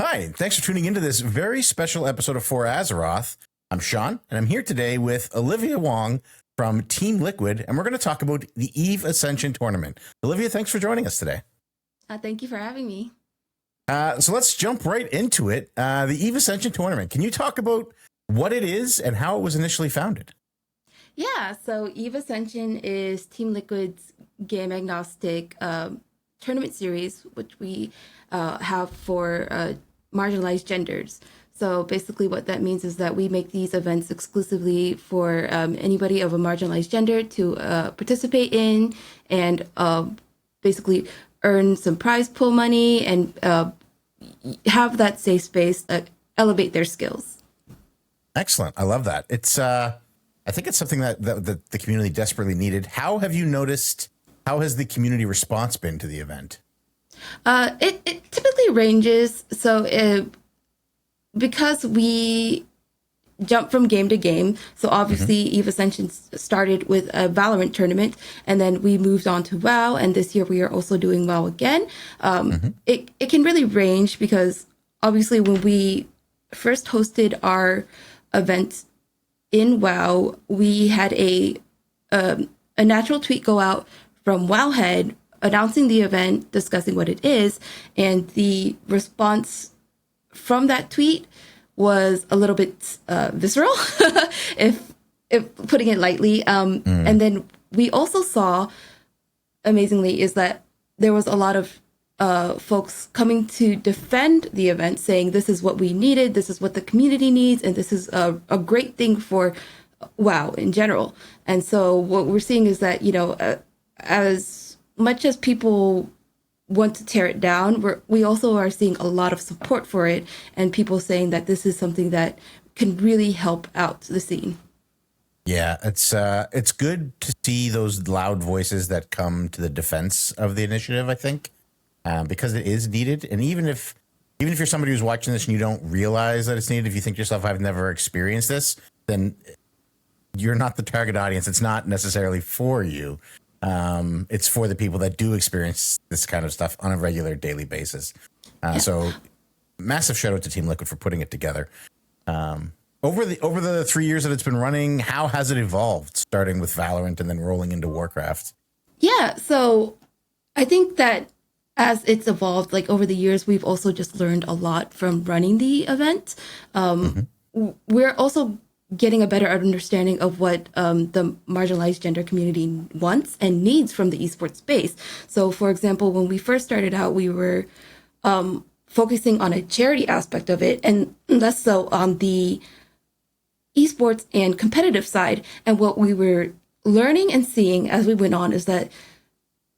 Hi, thanks for tuning into this very special episode of For Azeroth. I'm Sean, and I'm here today with Olivia Wong from Team Liquid, and we're going to talk about the Eve Ascension tournament. Olivia, thanks for joining us today. Thank you for having me. So let's jump right into it. The Eve Ascension tournament. Can you talk about what it is and how it was initially founded? Yeah, so Eve Ascension is Team Liquid's game-agnostic tournament series, which we have for marginalized genders. So basically what that means is that we make these events exclusively for anybody of a marginalized gender to participate in and basically earn some prize pool money and have that safe space, elevate their skills. Excellent. I love that. It's I think it's something that the community desperately needed. How have you noticed, how has the community response been to the event? It typically ranges. So because we jump from game to game, so obviously Eve Ascension started with a Valorant tournament, and then we moved on to WoW, and this year we are also doing WoW again. It can really range because obviously when we first hosted our event in WoW, we had a natural tweet go out from Wowhead announcing the event, discussing what it is, and the response from that tweet was a little bit visceral, if putting it lightly. And then we also saw, amazingly, is that there was a lot of folks coming to defend the event, saying this is what we needed, this is what the community needs, and this is a great thing for WoW in general. And so what we're seeing is that, as much as people want to tear it down, we also are seeing a lot of support for it, and people saying that this is something that can really help out the scene. Yeah, it's good to see those loud voices that come to the defense of the initiative, I think, because it is needed. And even if you're somebody who's watching this and you don't realize that it's needed, if you think to yourself, I've never experienced this, then you're not the target audience. It's not necessarily for you. It's for the people that do experience this kind of stuff on a regular daily basis. So massive shout out to Team Liquid for putting it together. Over the 3 years that it's been running, how has it evolved, starting with Valorant and then rolling into Warcraft? Yeah, so I think that as it's evolved, like over the years, we've also just learned a lot from running the event. We're also getting a better understanding of what the marginalized gender community wants and needs from the esports space. So, for example, when we first started out, we were focusing on a charity aspect of it and less so on the esports and competitive side. And what we were learning and seeing as we went on is that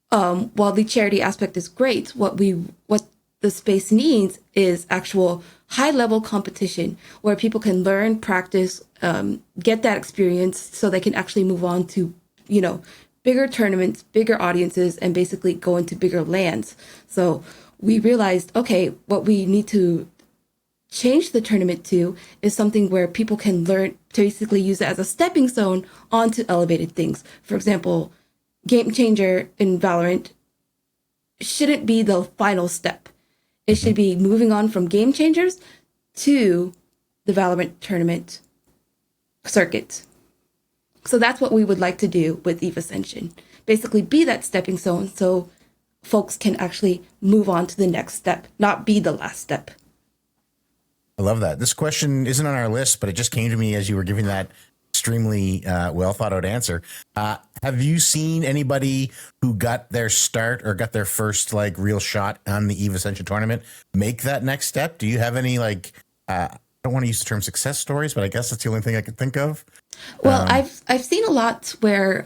while the charity aspect is great, what the space needs is actual high-level competition where people can learn, practice, get that experience so they can actually move on to, bigger tournaments, bigger audiences, and basically go into bigger lands. So we realized, okay, what we need to change the tournament to is something where people can learn to basically use it as a stepping stone onto elevated things. For example, Game Changer in Valorant shouldn't be the final step. It should be moving on from Game Changers to the Valorant tournament circuit. So that's what we would like to do with Eve Ascension. Basically be that stepping stone so folks can actually move on to the next step, not be the last step. I love that. This question isn't on our list, but it just came to me as you were giving that extremely well thought out answer. Have you seen anybody who got their start or got their first real shot on the Eve Ascension tournament make that next step? Do you have any I don't want to use the term success stories, but I guess that's the only thing I could think of. Well, I've seen a lot where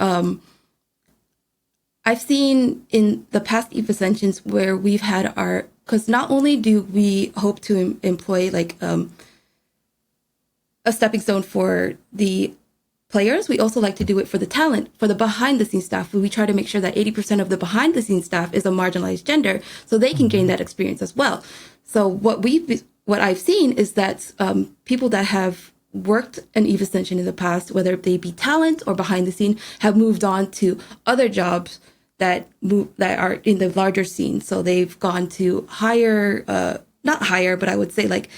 I've seen in the past Eve Ascensions where we've had because not only do we hope to employ a stepping stone for the players, we also like to do it for the talent, for the behind the scenes staff. We try to make sure that 80% of the behind the scenes staff is a marginalized gender so they can gain that experience as well. So what I've seen is that people that have worked in Eve Ascension in the past, whether they be talent or behind the scene, have moved on to other jobs that are in the larger scene. So they've gone to higher not higher, but I would say like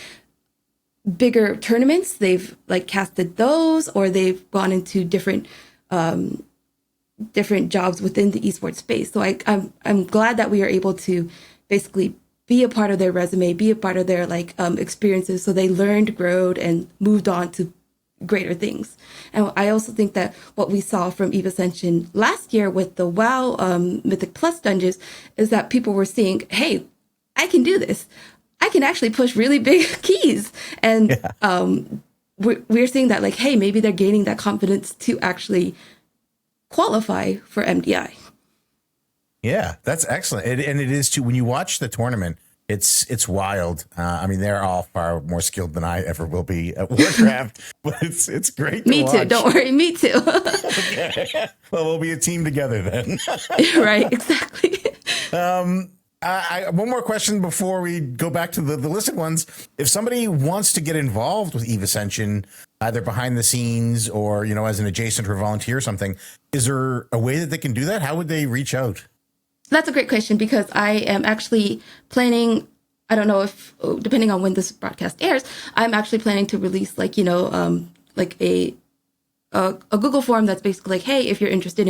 bigger tournaments. They've like casted those, or they've gone into different jobs within the esports space. So I'm glad that we are able to basically be a part of their resume, be a part of their like experiences, so they learned, growed, and moved on to greater things. And I also think that what we saw from Eve Ascension last year with the WoW Mythic Plus dungeons is that people were seeing, hey, I can do this. I can actually push really big keys. And we're seeing that like, hey, maybe they're gaining that confidence to actually qualify for MDI. Yeah, that's excellent. And it is too, when you watch the tournament, it's wild. I mean, they're all far more skilled than I ever will be at Warcraft, but it's great to watch. Me too. Don't worry. Me too. Okay. Well, we'll be a team together then. Right. Exactly. One more question before we go back to the listed ones. If somebody wants to get involved with Eve Ascension, either behind the scenes or, you know, as an adjacent or volunteer or something, is there a way that they can do that? How would they reach out? That's a great question, because I am actually planning, I don't know if, depending on when this broadcast airs, I'm actually planning to release like, you know, like a Google form that's basically like, hey, if you're interested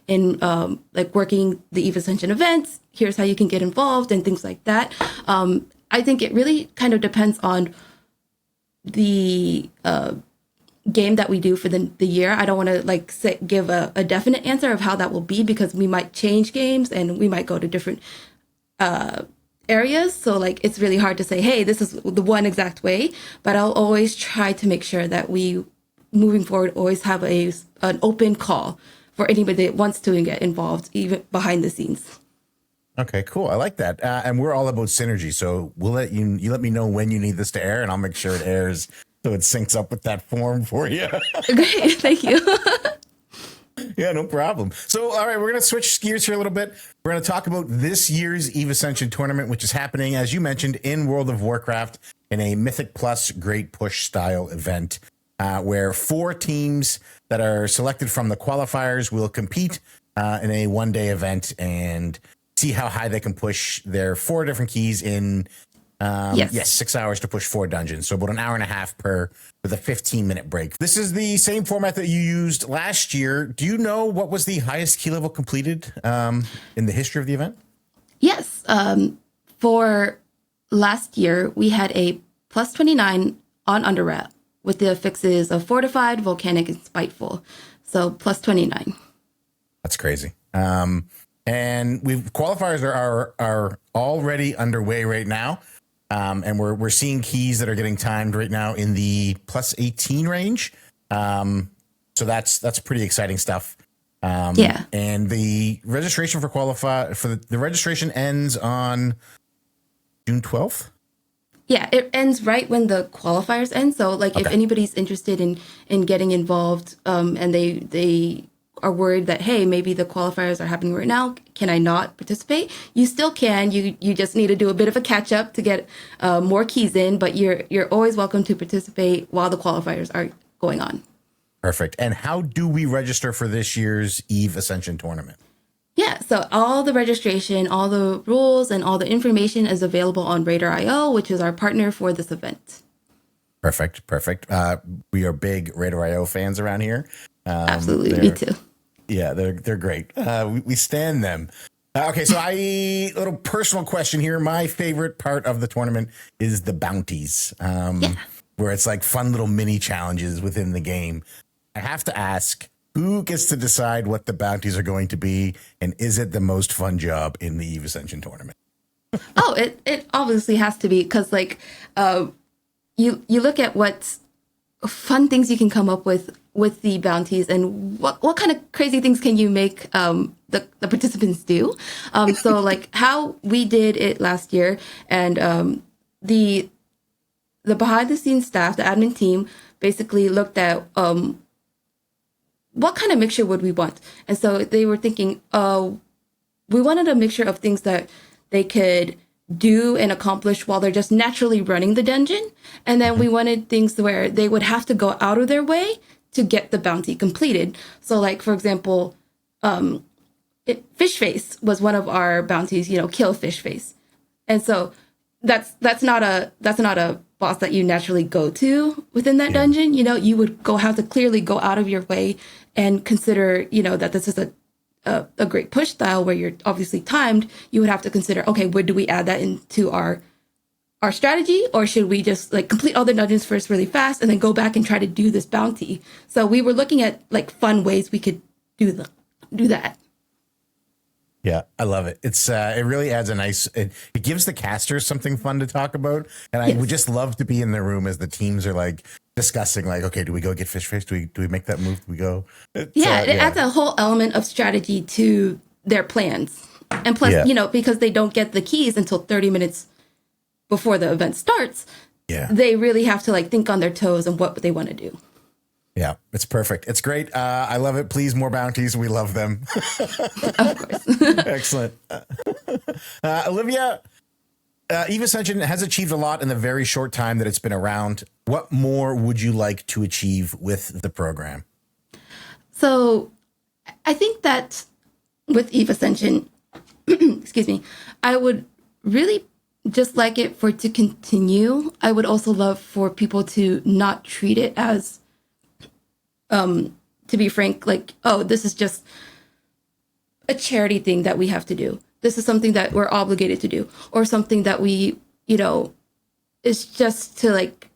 in like working the Eve Ascension events, here's how you can get involved and things like that. I think it really kind of depends on the game that we do for the year. I don't want to like give a definite answer of how that will be, because we might change games and we might go to different areas. So like, it's really hard to say, hey, this is the one exact way, but I'll always try to make sure that we, moving forward, always have an open call for anybody that wants to get involved, even behind the scenes. Okay, cool. I like that. And we're all about synergy. So we'll let you let me know when you need this to air, and I'll make sure it airs so it syncs up with that form for you. Great. Thank you. Yeah, no problem. So, all right, we're going to switch gears here a little bit. We're going to talk about this year's Eve Ascension tournament, which is happening, as you mentioned, in World of Warcraft in a Mythic Plus Great Push style event, where 4 teams that are selected from the qualifiers will compete in a one-day event and see how high they can push their 4 different keys in 6 hours to push 4 dungeons. So about an hour and a half per, with a 15-minute break. This is the same format that you used last year. Do you know what was the highest key level completed in the history of the event? Yes. For last year, we had a plus 29 on Underwrap with the affixes of Fortified, Volcanic, and Spiteful. So plus 29. That's crazy. And qualifiers are already underway right now. And we're seeing keys that are getting timed right now in the plus 18 range. So that's pretty exciting stuff. Yeah. And the registration for the registration ends on June 12th. Yeah, it ends right when the qualifiers end. So like, if anybody's interested in getting involved, and they are worried that, hey, maybe the qualifiers are happening right now, can I not participate? You still can. You just need to do a bit of a catch up to get more keys in, but you're always welcome to participate while the qualifiers are going on. Perfect. And how do we register for this year's Eve Ascension tournament? Yeah, so all the registration, all the rules, and all the information is available on Radar.io, which is our partner for this event. Perfect. We are big Radar.io fans around here. Absolutely, me too. Yeah, they're great. We stand them. Okay, so little personal question here. My favorite part of the tournament is the bounties, where it's like fun little mini challenges within the game. I have to ask, who gets to decide what the bounties are going to be, and is it the most fun job in the Eve Ascension tournament? Oh, it obviously has to be, because like you look at what fun things you can come up with the bounties, and what kind of crazy things can you make the participants do. So like how we did it last year, and the behind the scenes staff, the admin team, basically looked at what kind of mixture would we want. And so they were thinking, we wanted a mixture of things that they could do and accomplish while they're just naturally running the dungeon. And then we wanted things where they would have to go out of their way to get the bounty completed. So like, for example, fish face was one of our bounties, kill fish face. And so that's not a boss that you naturally go to within that dungeon. You know, you would have to clearly go out of your way and consider, you know, that this is a great push style where you're obviously timed. You would have to consider, okay, where do we add that into our strategy, or should we just like complete all the dungeons first really fast and then go back and try to do this bounty? So we were looking at like fun ways we could do that. Yeah, I love it. It's it really adds a nice. It gives the casters something fun to talk about, and I would just love to be in the room as the teams are like discussing, like, okay, do we go get fish? Do we make that move? Do we go? It adds a whole element of strategy to their plans, and plus, you know, because they don't get the keys until 30 minutes before the event starts. Yeah, they really have to like think on their toes and what they want to do. Yeah, it's perfect. It's great. I love it. Please, more bounties. We love them. Of course. Excellent. Olivia, Eve Ascension has achieved a lot in the very short time that it's been around. What more would you like to achieve with the program? So I think that with Eve Ascension, excuse me, I would really just like it for it to continue. I would also love for people to not treat it as, to be frank, like, oh, this is just a charity thing that we have to do. This is something that we're obligated to do, or something that we, you know, is just to like,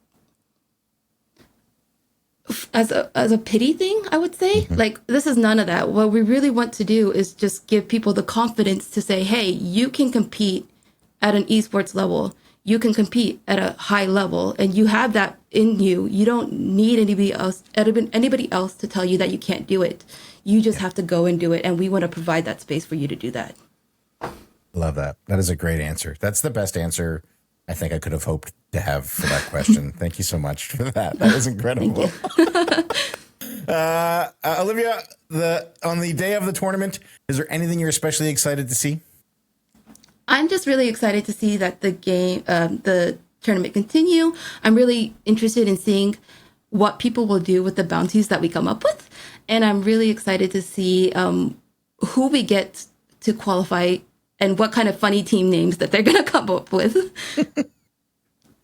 as a pity thing, I would say. Like, this is none of that. What we really want to do is just give people the confidence to say, hey, you can compete at an esports level. You can compete at a high level, and you have that in you. You don't need anybody else to tell you that you can't do it. You just have to go and do it, and we want to provide that space for you to do that. Love that. That is a great answer. That's the best answer I think I could have hoped to have for that question. Thank you so much for that. That was incredible. Olivia, on the day of the tournament, is there anything you're especially excited to see? I'm just really excited to see that the tournament continue. I'm really interested in seeing what people will do with the bounties that we come up with. And I'm really excited to see who we get to qualify and what kind of funny team names that they're going to come up with.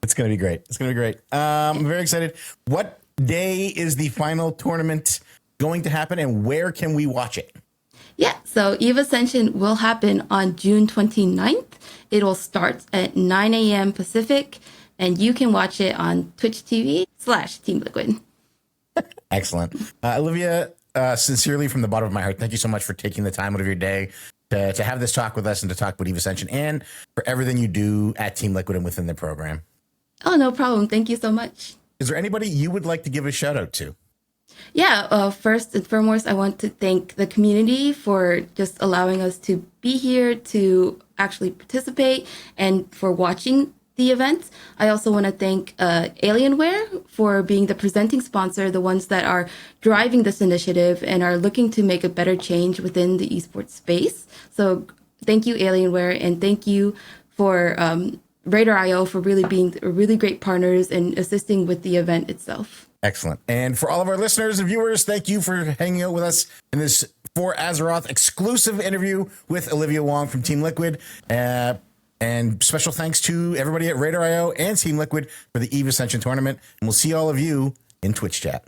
It's going to be great. It's going to be great. I'm very excited. What day is the final tournament going to happen, and where can we watch it? Yeah, so Eve Ascension will happen on June 29th. It will start at 9 a.m. Pacific, and you can watch it on Twitch TV/Team Liquid. Excellent. Olivia, sincerely from the bottom of my heart, thank you so much for taking the time out of your day to have this talk with us and to talk about Eve Ascension, and for everything you do at Team Liquid and within the program. Oh, no problem. Thank you so much. Is there anybody you would like to give a shout out to? Yeah, first and foremost, I want to thank the community for just allowing us to be here, to actually participate, and for watching the event. I also want to thank Alienware for being the presenting sponsor, the ones that are driving this initiative and are looking to make a better change within the esports space. So thank you, Alienware, and thank you for Radar.io for really being really great partners and assisting with the event itself. Excellent. And for all of our listeners and viewers, thank you for hanging out with us in this For Azeroth exclusive interview with Olivia Wong from Team Liquid. And special thanks to everybody at Radar.io and Team Liquid for the Eve Ascension tournament. And we'll see all of you in Twitch chat.